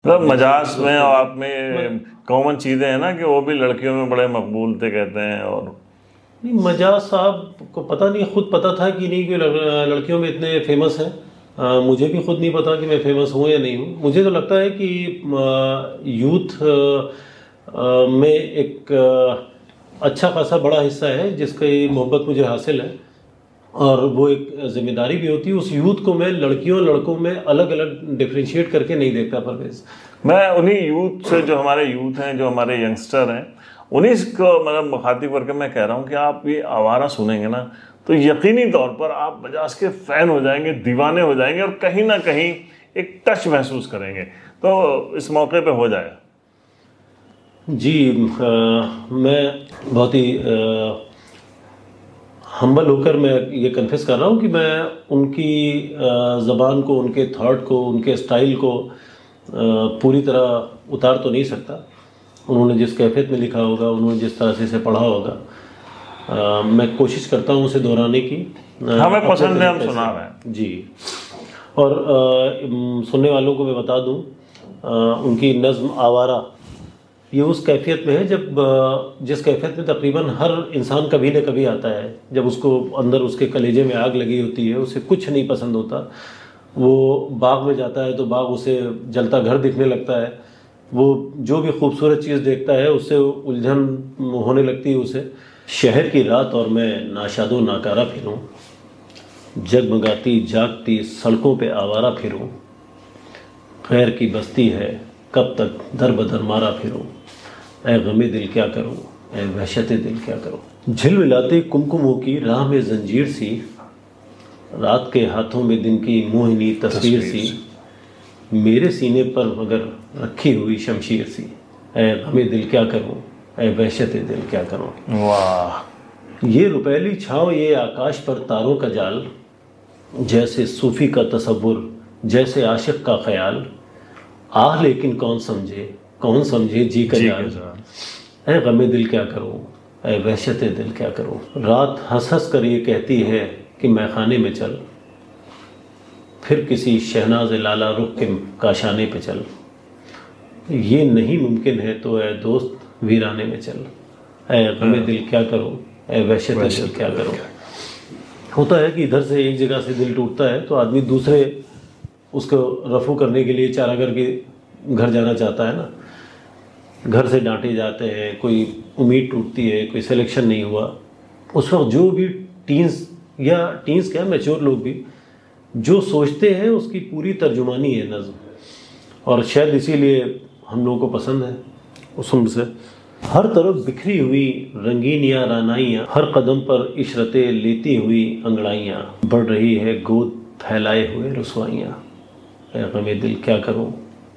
मतलब मजाज में और आप में कॉमन चीज़ें हैं ना कि वो भी लड़कियों में बड़े मकबूल थे कहते हैं। और नहीं, मजाज साहब को पता नहीं, खुद पता था कि नहीं कि लड़कियों में इतने फेमस हैं। मुझे भी खुद नहीं पता कि मैं फेमस हूँ या नहीं हूँ। मुझे तो लगता है कि यूथ में एक अच्छा खासा बड़ा हिस्सा है जिसकी मोहब्बत मुझे हासिल है, और वो एक जिम्मेदारी भी होती है। उस यूथ को मैं लड़कियों लड़कों में अलग अलग डिफ्रेंशिएट करके नहीं देखता परवेज। मैं उन्हीं यूथ से, जो हमारे यूथ हैं, जो हमारे यंगस्टर हैं, उन्हीं को मतलब मुखातिब करके मैं कह रहा हूँ कि आप ये आवारा सुनेंगे ना तो यकीनी तौर पर आप बजाज के फ़ैन हो जाएंगे, दीवाने हो जाएंगे और कहीं ना कहीं एक टच महसूस करेंगे। तो इस मौके पे हो जाएगा। जी, मैं बहुत ही हम्बल होकर मैं ये कन्फेस कर रहा हूँ कि मैं उनकी ज़बान को, उनके थॉट को, उनके स्टाइल को पूरी तरह उतार तो नहीं सकता। उन्होंने जिस कैफियत में लिखा होगा, उन्होंने जिस तरह से इसे पढ़ा होगा, मैं कोशिश करता हूँ उसे दोहराने की। हमें अपने पसंद है, हम तरीके सुना से। रहे हैं। जी। और सुनने वालों को मैं बता दूँ, उनकी नज़्म आवारा ये उस कैफियत में है जब जिस कैफियत में तकरीबन हर इंसान कभी न कभी आता है, जब उसको अंदर उसके कलेजे में आग लगी होती है, उसे कुछ नहीं पसंद होता। वो बाग में जाता है तो बाग उसे जलता घर दिखने लगता है। वो जो भी खूबसूरत चीज़ देखता है उससे उलझन होने लगती है उसे। शहर की रात और मैं नाशादो नाकारा फिरूं, जगमगाती जागती सड़कों पे आवारा फिरूं, खैर की बस्ती है कब तक दर बदर मारा फिरूं, ऐ गमे दिल क्या करूं, ऐ वहशत दिल क्या करूं। झिलमिलाती कुमकुमों की राह में जंजीर सी, रात के हाथों में दिन की मोहिनी तस्वीर सी, मेरे सीने पर मगर रखी हुई शमशीर सी, ऐ गमे दिल क्या करूं, ऐ वहशत दिल क्या करूं। वाह। ये रुपैली छाँव, ये आकाश पर तारों का जाल, जैसे सूफी का तसव्वुर, जैसे आशिक का ख्याल, आह लेकिन कौन समझे जी का जाल, ऐ गमे दिल क्या करूं, ऐ वहशत दिल क्या करूं। रात हंस हंस कर ये कहती है कि मैं खाने में चल, फिर किसी शहनाज लाला रुख के काशाने पे चल, ये नहीं मुमकिन है तो ऐ दोस्त वीराने में चल, ऐ गमे दिल क्या करूं, ऐ वहशत दिल क्या करूं। होता है कि इधर से एक जगह से दिल टूटता है तो आदमी दूसरे उसको रफू करने के लिए चारा करके घर जाना चाहता है ना। घर से डांटे जाते हैं, कोई उम्मीद टूटती है, कोई सिलेक्शन नहीं हुआ। उस वक्त जो भी टीन्स क्या मैच्योर लोग भी जो सोचते हैं उसकी पूरी तर्जुमानी है नज़्म, और शायद इसीलिए हम लोगों को पसंद है उस उम्र से। हर तरफ बिखरी हुई रंगीनियाँ रानाइयाँ, हर कदम पर इशरतें लेती हुई अंगड़ाइयाँ, बढ़ रही है गोद फैलाए हुए रुसवाइयाँ, ऐ गमे दिल क्या करूं,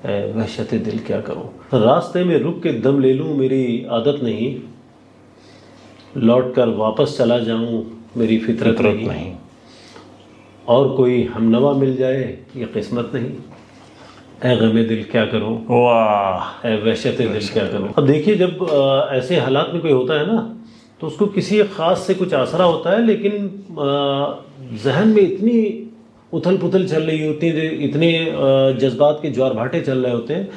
ऐ वहशत दिल क्या करूं। रास्ते में रुक के दम ले लूं मेरी आदत नहीं, लौट कर वापस चला जाऊं मेरी फितरत नहीं, और कोई हमनवा मिल जाए ये किस्मत नहीं, ऐ गमे दिल क्या करूं, वाह, ऐ वहशत दिल क्या करूं। अब देखिए, जब ऐसे हालात में कोई होता है ना तो उसको किसी एक ख़ास से कुछ आसरा होता है, लेकिन जहन में इतनी उथल पुथल चल रही होती है, इतने जज्बात के ज्वार भाटे चल रहे होते हैं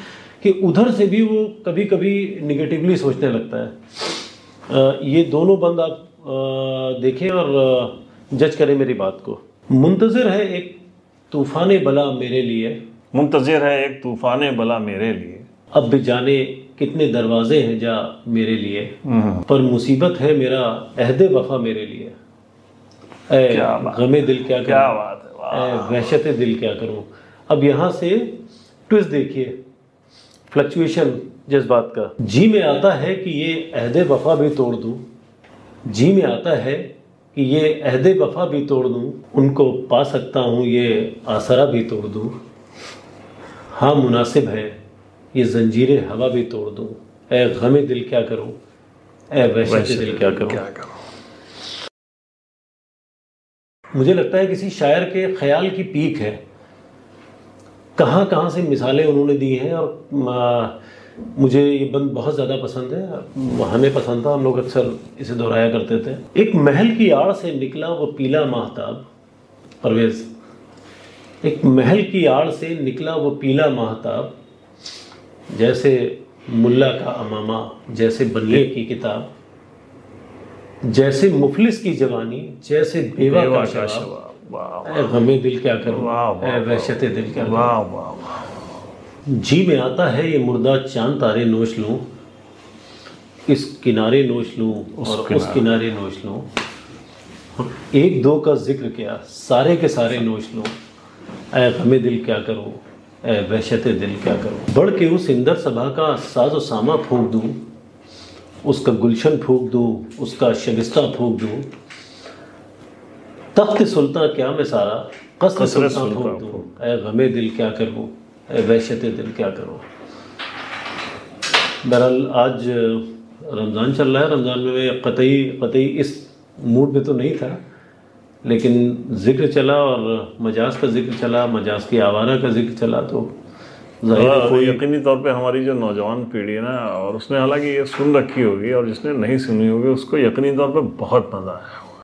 कि उधर से भी वो कभी कभी निगेटिवली सोचने लगता है। ये दोनों बंद आप देखें और जज करें मेरी बात को। मुंतज़िर है एक तूफ़ान बला मेरे लिए, मुंतज़िर है एक तूफ़ान बला मेरे लिए, अब भी जाने कितने दरवाजे हैं जा मेरे लिए, पर मुसीबत है मेरा अहदे वफा मेरे लिए, ऐ गमे दिल क्या करूं, क्या बात है, ऐ वहशत दिल क्या करूं। अब यहाँ से ट्विस्ट देखिए, फ्लक्चुएशन जज्बात का। जी में आता है कि ये अहदे वफा भी तोड़ दूं, जी में आता है कि ये अहदे वफा भी तोड़ दूं, उनको पा सकता हूँ ये आसरा भी तोड़ दूं, हाँ मुनासिब है ये जंजीरें हवा भी तोड़ दूं, ऐ गमे दिल क्या करूं, ऐ वहशत दिल क्या करूं। मुझे लगता है किसी शायर के ख्याल की पीक है। कहाँ कहाँ से मिसालें उन्होंने दी हैं, और मुझे ये बंद बहुत ज़्यादा पसंद है, हमें पसंद था, हम लोग अक्सर इसे दोहराया करते थे। एक महल की आड़ से निकला वो पीला माहताब, परवेज़, एक महल की आड़ से निकला वो पीला माहताब, जैसे मुल्ला का अमामा, जैसे बनिए की किताब, जैसे मुफलिस की जवानी, जैसे बेवा का शबाब, वाह ऐ गमे दिल क्या करूं, वाह, वाह, ऐ वहशत दिल क्या करूं। वाह वाह वाह। जी में आता है ये मुर्दा चांद तारे नोश लूं, इस किनारे नोश लूं और उस किनारे नोश लूं, एक दो का जिक्र क्या सारे के सारे नोश लूं, ऐ गमे दिल क्या करूं, ऐ वहशत दिल क्या करूं। बढ़ के उस इंदर सभा का साजो सामा फूंक दूं, उसका गुलशन फूंक दूं, उसका शबिस्ता फूंक दूं, तख्त सुल्तान क्या मैं सारा कसर सुल्तान फूंक दूं, ऐ गमे दिल क्या करूं, ऐ वहशत दिल क्या करूं। बहरहाल आज रमज़ान चल रहा है। रमज़ान में मैं कतई इस मूड में तो नहीं था, लेकिन ज़िक्र चला और मजाज का ज़िक्र चला, मजाज की आवारा का ज़िक्र चला, तो कोई यकीनी तौर पे हमारी जो नौजवान पीढ़ी है ना, और उसने हालांकि ये सुन रखी होगी और जिसने नहीं सुनी होगी उसको यकीनी तौर पे बहुत मज़ा आया।